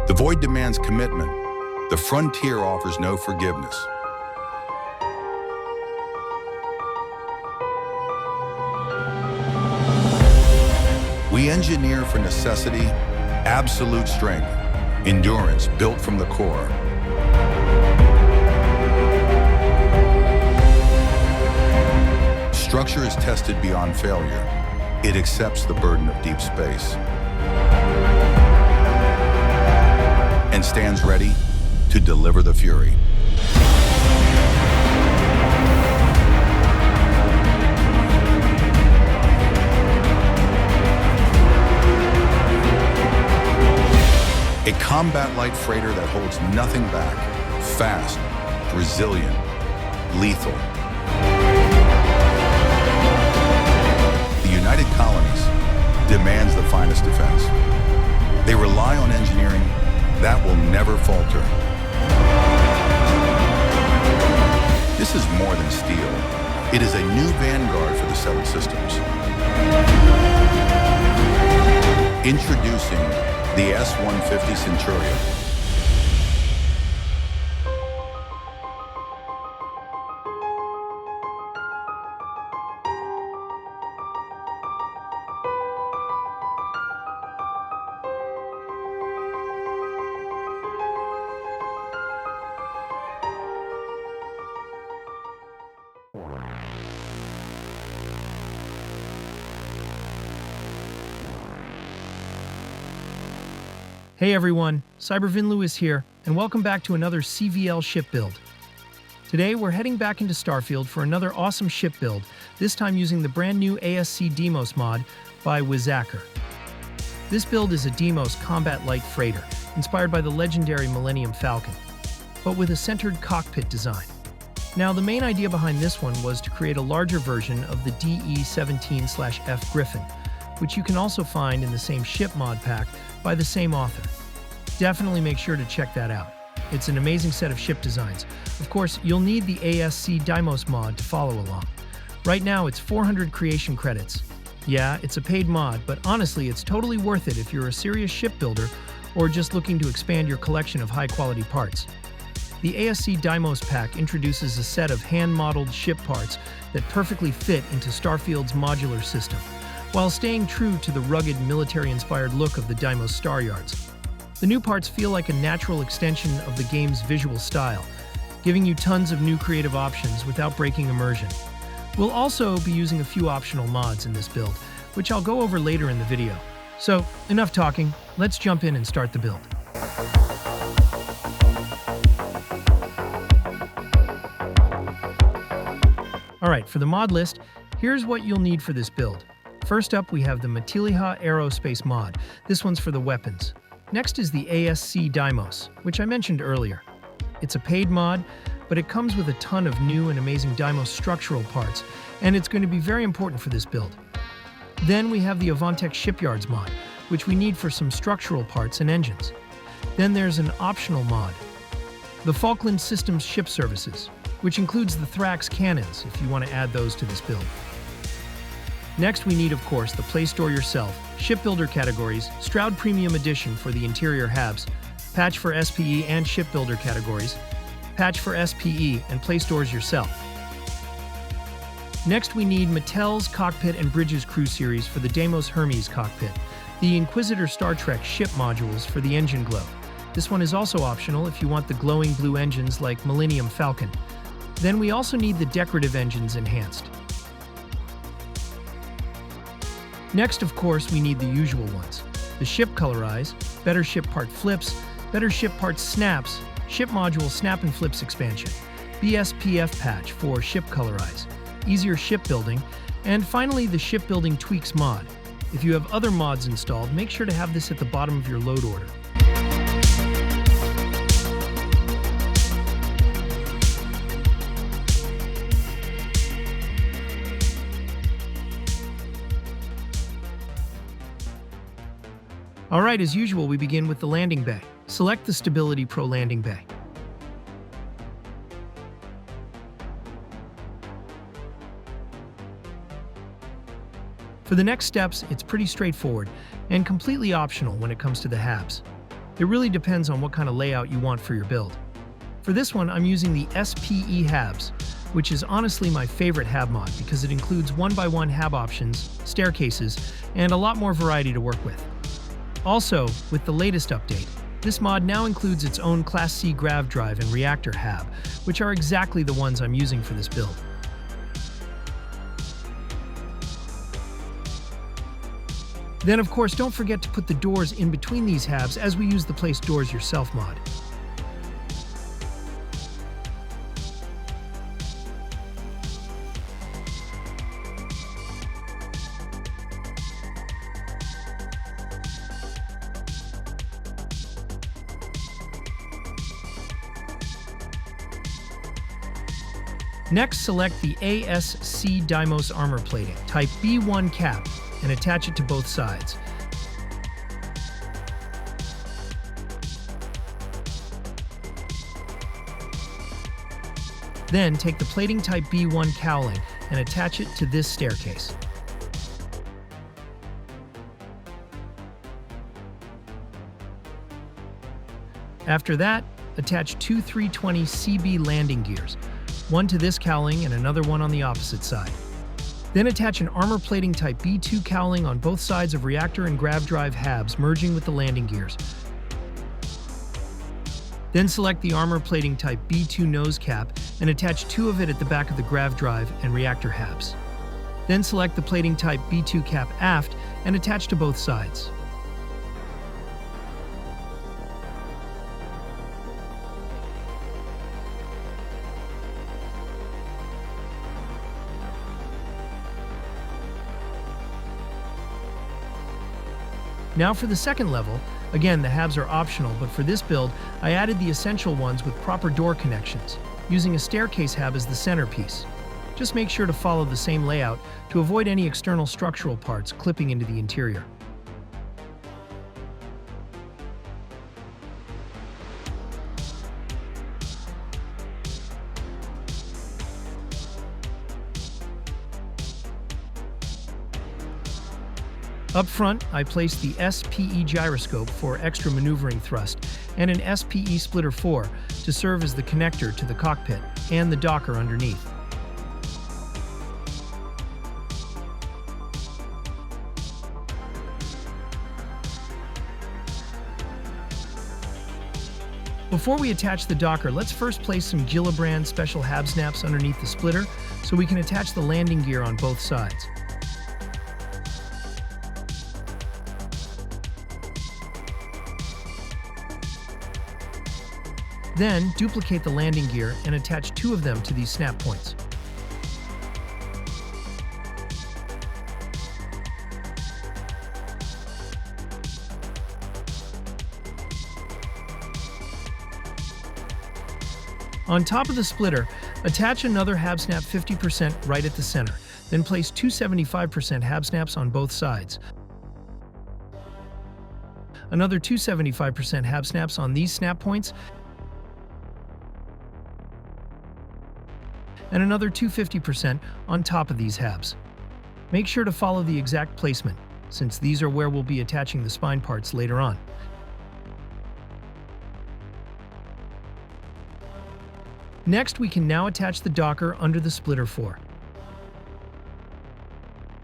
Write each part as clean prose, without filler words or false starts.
The void demands commitment. The frontier offers no forgiveness. We engineer for necessity, absolute strength, endurance built from the core. Structure is tested beyond failure. It accepts the burden of deep space and stands ready to deliver the fury. A combat light freighter that holds nothing back, fast, resilient, lethal. The United Colonies demands the finest defense. They rely on engineering that will never falter. This is more than steel. It is a new vanguard for the settled systems. Introducing the S150 Centuria. Hey everyone, Cybervin Lewis here, and welcome back to another CVL ship build. Today we're heading back into Starfield for another awesome ship build, this time using the brand new ASC Deimos mod by Wizacker. This build is a Deimos combat light freighter, inspired by the legendary Millennium Falcon, but with a centered cockpit design. Now the main idea behind this one was to create a larger version of the DE-17/F Griffin, which you can also find in the same ship mod pack by the same author. Definitely make sure to check that out. It's an amazing set of ship designs. Of course, you'll need the ASC Deimos mod to follow along. Right now, it's 400 creation credits. Yeah, it's a paid mod, but honestly, it's totally worth it if you're a serious shipbuilder or just looking to expand your collection of high-quality parts. The ASC Deimos pack introduces a set of hand-modeled ship parts that perfectly fit into Starfield's modular system, while staying true to the rugged, military-inspired look of the Deimos Star Yards. The new parts feel like a natural extension of the game's visual style, giving you tons of new creative options without breaking immersion. We'll also be using a few optional mods in this build, which I'll go over later in the video. So, enough talking, let's jump in and start the build. Alright, for the mod list, here's what you'll need for this build. First up, we have the Matiliha Aerospace mod. This one's for the weapons. Next is the ASC Deimos, which I mentioned earlier. It's a paid mod, but it comes with a ton of new and amazing Deimos structural parts, and it's going to be very important for this build. Then we have the Avantech Shipyards mod, which we need for some structural parts and engines. Then there's an optional mod, the Falkland Systems Ship Services, which includes the Thrax cannons, if you want to add those to this build. Next, we need, of course, the Play Store Yourself, Shipbuilder categories, Stroud Premium Edition for the interior HABs, Patch for SPE and Shipbuilder categories, Patch for SPE and Play Stores Yourself. Next, we need Mattel's Cockpit and Bridges Crew Series for the Deimos Hermes cockpit, the Inquisitor Star Trek ship modules for the engine glow. This one is also optional if you want the glowing blue engines like Millennium Falcon. Then we also need the decorative engines enhanced. Next, of course, we need the usual ones. The Ship Colorize, Better Ship Part Flips, Better Ship Part Snaps, Ship Module Snap and Flips expansion, BSPF patch for Ship Colorize, easier shipbuilding, and finally the Shipbuilding Tweaks mod. If you have other mods installed, make sure to have this at the bottom of your load order. Alright, as usual, we begin with the landing bay. Select the Stability Pro landing bay. For the next steps, it's pretty straightforward and completely optional when it comes to the HABs. It really depends on what kind of layout you want for your build. For this one, I'm using the SPE HABs, which is honestly my favorite HAB mod because it includes 1x1 HAB options, staircases, and a lot more variety to work with. Also, with the latest update, this mod now includes its own Class C grav drive and reactor HAB, which are exactly the ones I'm using for this build. Then of course, don't forget to put the doors in between these HABs as we use the Place Doors Yourself mod. Next, select the ASC Deimos armor plating, type B1 cap, and attach it to both sides. Then take the plating type B1 cowling and attach it to this staircase. After that, attach two 320 CB landing gears, one to this cowling and another one on the opposite side. Then attach an armor plating type B2 cowling on both sides of reactor and grav drive HABs, merging with the landing gears. Then select the armor plating type B2 nose cap and attach two of it at the back of the grav drive and reactor HABs. Then select the plating type B2 cap aft and attach to both sides. Now for the second level, again the HABs are optional, but for this build, I added the essential ones with proper door connections, using a staircase HAB as the centerpiece. Just make sure to follow the same layout to avoid any external structural parts clipping into the interior. Up front, I placed the SPE gyroscope for extra maneuvering thrust and an SPE splitter 4 to serve as the connector to the cockpit and the docker underneath. Before we attach the docker, let's first place some Gillibrand special HAB snaps underneath the splitter so we can attach the landing gear on both sides. Then, duplicate the landing gear and attach two of them to these snap points. On top of the splitter, attach another HAB snap 50% right at the center, then place two 75% HAB snaps on both sides. Another two 75% HAB snaps on these snap points, and another 250% on top of these HABs. Make sure to follow the exact placement, since these are where we'll be attaching the spine parts later on. Next, we can now attach the docker under the splitter 4.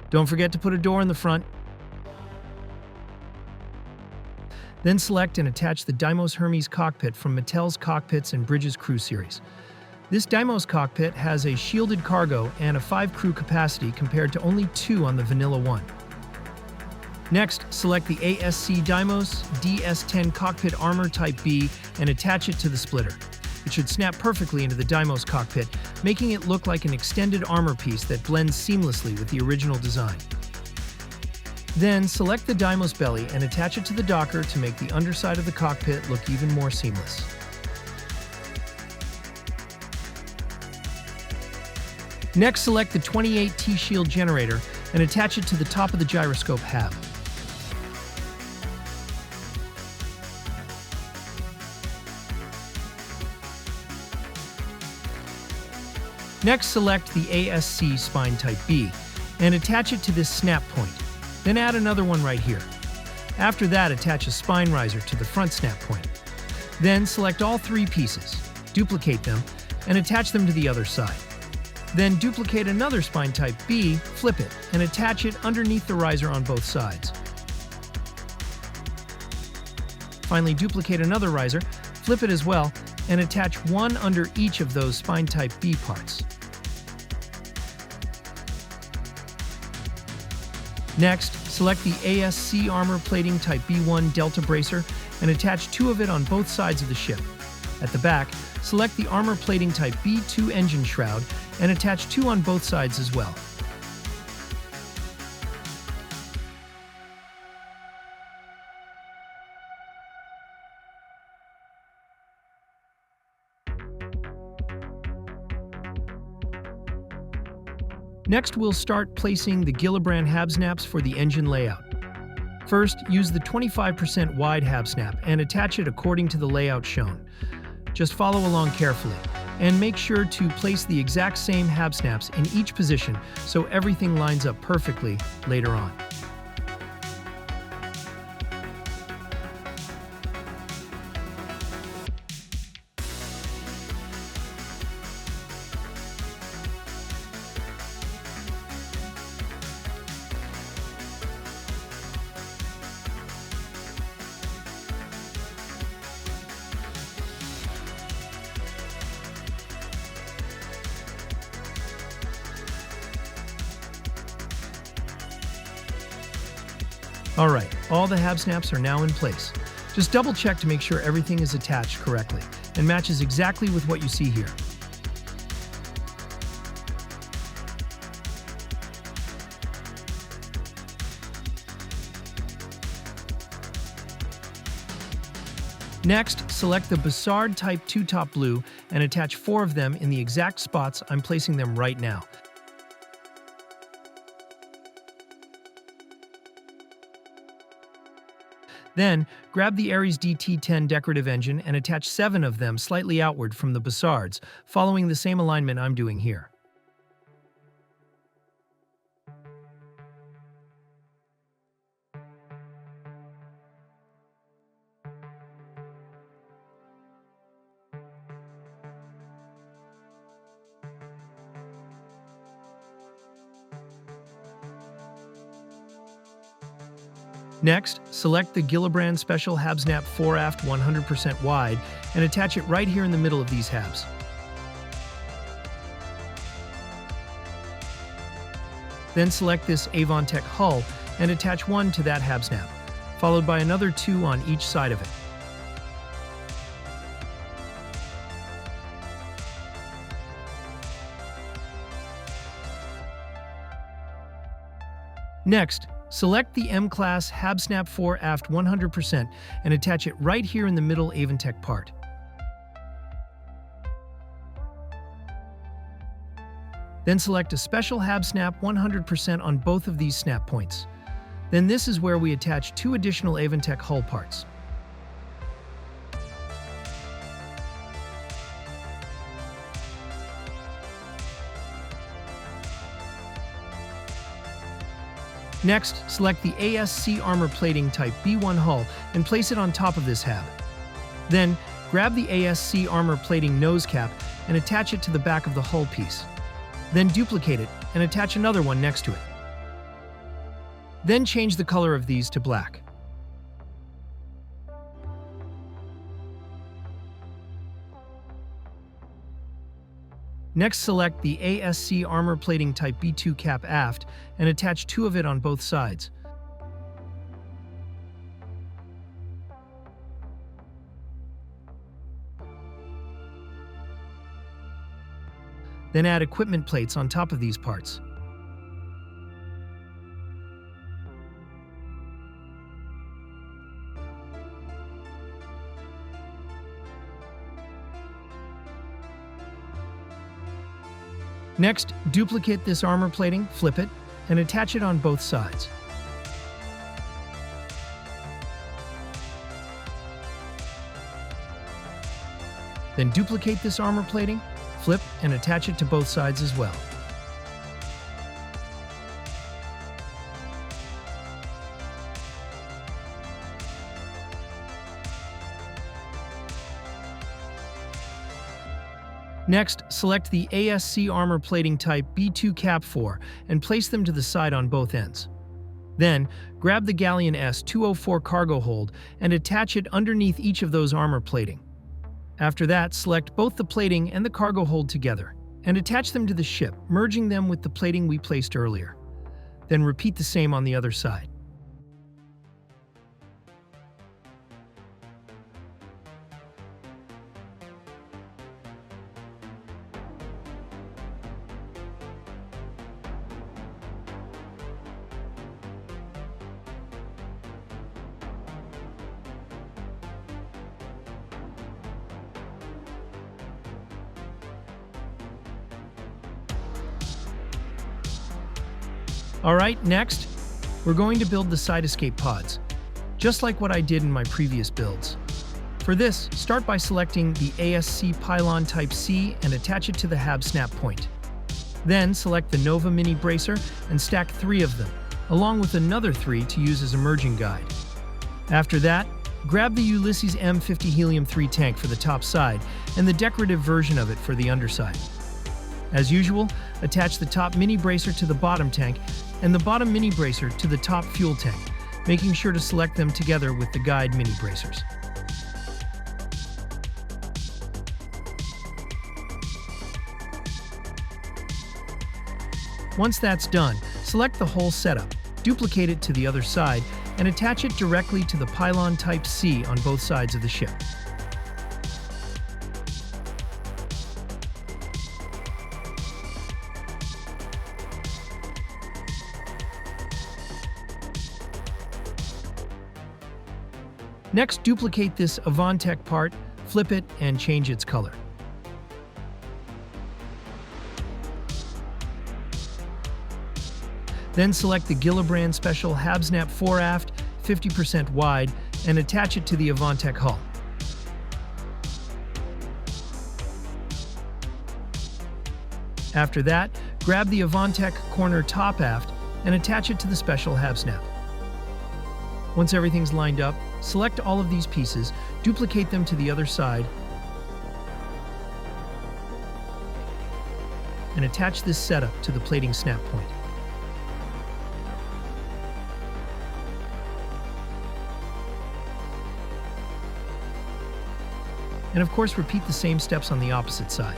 Don't forget to put a door in the front. Then select and attach the Deimos Hermes cockpit from Mattel's Cockpits and Bridges Crew series. This Deimos cockpit has a shielded cargo and a 5 crew capacity compared to only 2 on the vanilla one. Next, select the ASC Deimos DS10 cockpit armor type B and attach it to the splitter. It should snap perfectly into the Deimos cockpit, making it look like an extended armor piece that blends seamlessly with the original design. Then, select the Deimos belly and attach it to the docker to make the underside of the cockpit look even more seamless. Next, select the 28 T-shield generator and attach it to the top of the gyroscope HAB. Next, select the ASC spine type B and attach it to this snap point. Then add another one right here. After that, attach a spine riser to the front snap point. Then select all three pieces, duplicate them, and attach them to the other side. Then duplicate another spine type B, flip it, and attach it underneath the riser on both sides. Finally, duplicate another riser, flip it as well, and attach one under each of those spine type B parts. Next, select the ASC armor plating type B1 Delta bracer and attach two of it on both sides of the ship. At the back, select the armor plating type B2 engine shroud and attach two on both sides as well. Next, we'll start placing the Gillibrand hab snaps for the engine layout. First, use the 25% wide hab snap and attach it according to the layout shown. Just follow along carefully, and make sure to place the exact same hab snaps in each position so everything lines up perfectly later on. Alright, all the hab snaps are now in place. Just double check to make sure everything is attached correctly and matches exactly with what you see here. Next, select the Bussard Type 2 top blue and attach 4 of them in the exact spots I'm placing them right now. Then, grab the Ares DT-10 decorative engine and attach 7 of them slightly outward from the Bussards, following the same alignment I'm doing here. Next, select the Gillibrand Special Hab Snap 4 aft 100% wide and attach it right here in the middle of these habs. Then select this Avantech hull and attach one to that hab snap, followed by another 2 on each side of it. Next, select the M-Class Hab Snap 4 aft 100% and attach it right here in the middle Avantech part. Then select a special Hab Snap 100% on both of these snap points. Then this is where we attach 2 additional Avantech hull parts. Next, select the ASC armor plating type B1 hull and place it on top of this hab. Then, grab the ASC armor plating nose cap and attach it to the back of the hull piece. Then duplicate it and attach another one next to it. Then change the color of these to black. Next, select the ASC armor plating type B2 cap aft and attach 2 of it on both sides. Then add equipment plates on top of these parts. Next, duplicate this armor plating, flip it, and attach it on both sides. Then duplicate this armor plating, flip, and attach it to both sides as well. Next, select the ASC armor plating type B2 Cap 4 and place them to the side on both ends. Then, grab the Galleon S204 cargo hold and attach it underneath each of those armor plating. After that, select both the plating and the cargo hold together and attach them to the ship, merging them with the plating we placed earlier. Then repeat the same on the other side. Alright, next, we're going to build the side escape pods, just like what I did in my previous builds. For this, start by selecting the ASC pylon type C and attach it to the hab snap point. Then select the Nova Mini Bracer and stack 3 of them, along with another 3 to use as a merging guide. After that, grab the Ulysses M50 Helium-3 tank for the top side and the decorative version of it for the underside. As usual, attach the top mini bracer to the bottom tank and the bottom mini bracer to the top fuel tank, making sure to select them together with the guide mini bracers. Once that's done, select the whole setup, duplicate it to the other side, and attach it directly to the pylon type C on both sides of the ship. Next, duplicate this Avantech part, flip it, and change its color. Then select the Gillibrand Special Habsnap 4 aft, 50% wide, and attach it to the Avantech hull. After that, grab the Avantech corner top aft and attach it to the Special Habsnap. Once everything's lined up, select all of these pieces, duplicate them to the other side, and attach this setup to the plating snap point. And of course, repeat the same steps on the opposite side.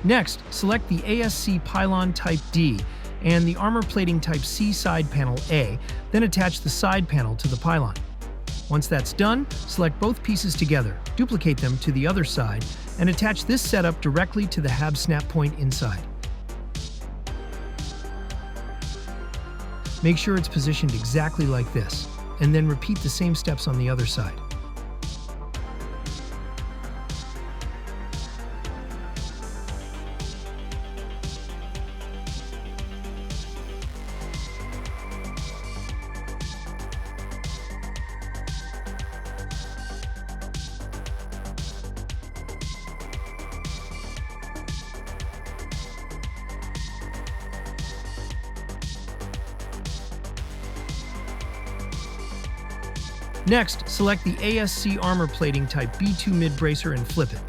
Next, select the ASC Pylon Type D and the Armor Plating Type C side panel A, then attach the side panel to the pylon. Once that's done, select both pieces together, duplicate them to the other side, and attach this setup directly to the hab snap point inside. Make sure it's positioned exactly like this, and then repeat the same steps on the other side. Next, select the ASC Armor Plating Type B2 mid-bracer and flip it.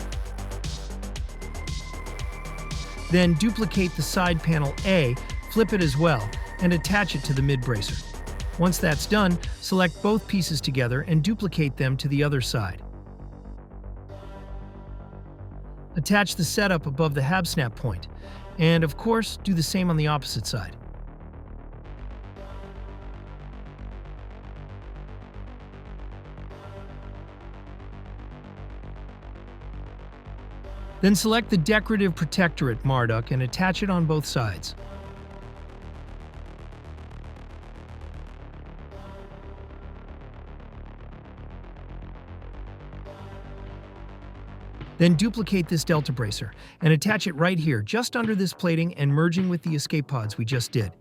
Then duplicate the side panel A, flip it as well, and attach it to the mid-bracer. Once that's done, select both pieces together and duplicate them to the other side. Attach the setup above the hab snap point, and of course, do the same on the opposite side. Then select the decorative protectorate Marduk and attach it on both sides. Then duplicate this delta bracer and attach it right here, just under this plating and merging with the escape pods we just did.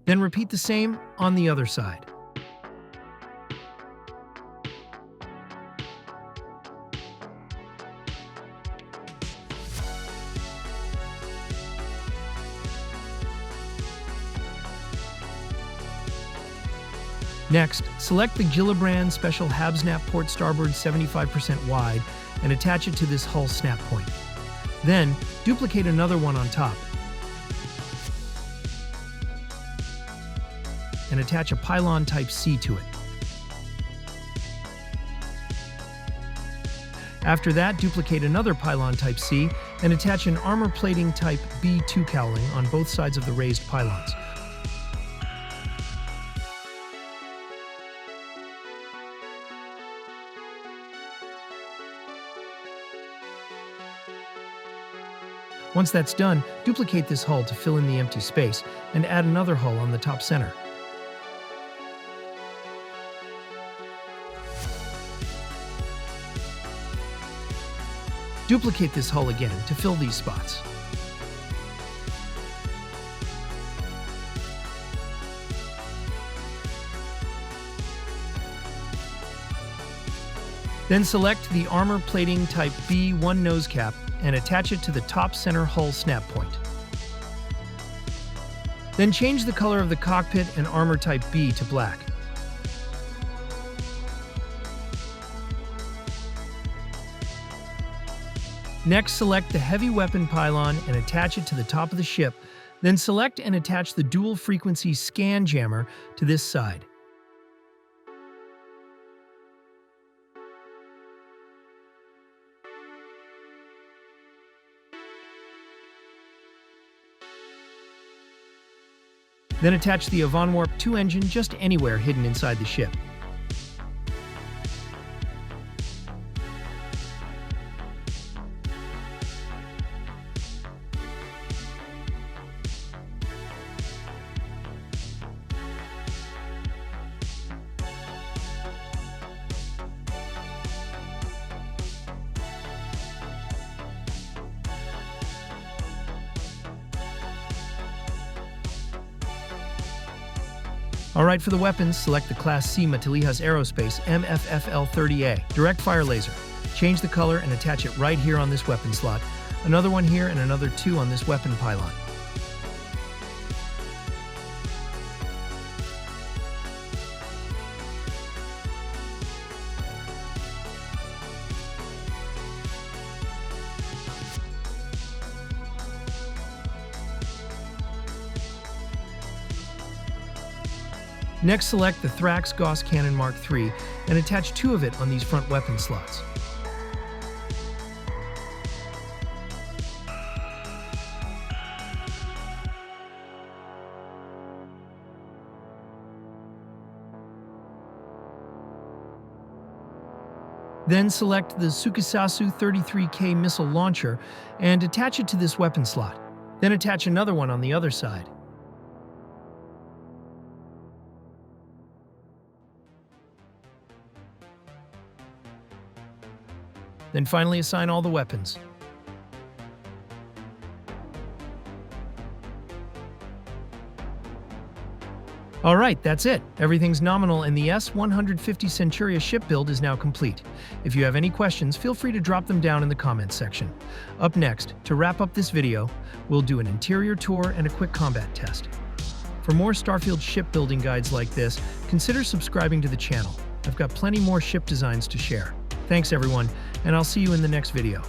Then repeat the same on the other side. Next, select the Gillibrand Special Hab Snap Port Starboard 75% wide and attach it to this hull snap point. Then, duplicate another one on top and attach a pylon Type C to it. After that, duplicate another pylon Type C and attach an armor plating Type B2 cowling on both sides of the raised pylons. Once that's done, duplicate this hull to fill in the empty space and add another hull on the top center. Duplicate this hull again to fill these spots. Then select the armor plating Type B1 nose cap and attach it to the top center hull snap point. Then change the color of the cockpit and armor Type B to black. Next, select the heavy weapon pylon and attach it to the top of the ship. Then select and attach the dual frequency scan jammer to this side. Then attach the Avonwarp 2 engine just anywhere hidden inside the ship. Alright, for the weapons, select the Class C Matilijas Aerospace MFFL-30A direct fire laser. Change the color and attach it right here on this weapon slot, another one here and another two on this weapon pylon. Next, select the Thrax Gauss Cannon Mark III and attach two of it on these front weapon slots. Then select the Tsukusasu 33K missile launcher and attach it to this weapon slot. Then attach another one on the other side. Then finally assign all the weapons. Alright, that's it. Everything's nominal and the S150 Centuria ship build is now complete. If you have any questions, feel free to drop them down in the comments section. Up next, to wrap up this video, we'll do an interior tour and a quick combat test. For more Starfield shipbuilding guides like this, consider subscribing to the channel. I've got plenty more ship designs to share. Thanks everyone, and I'll see you in the next video.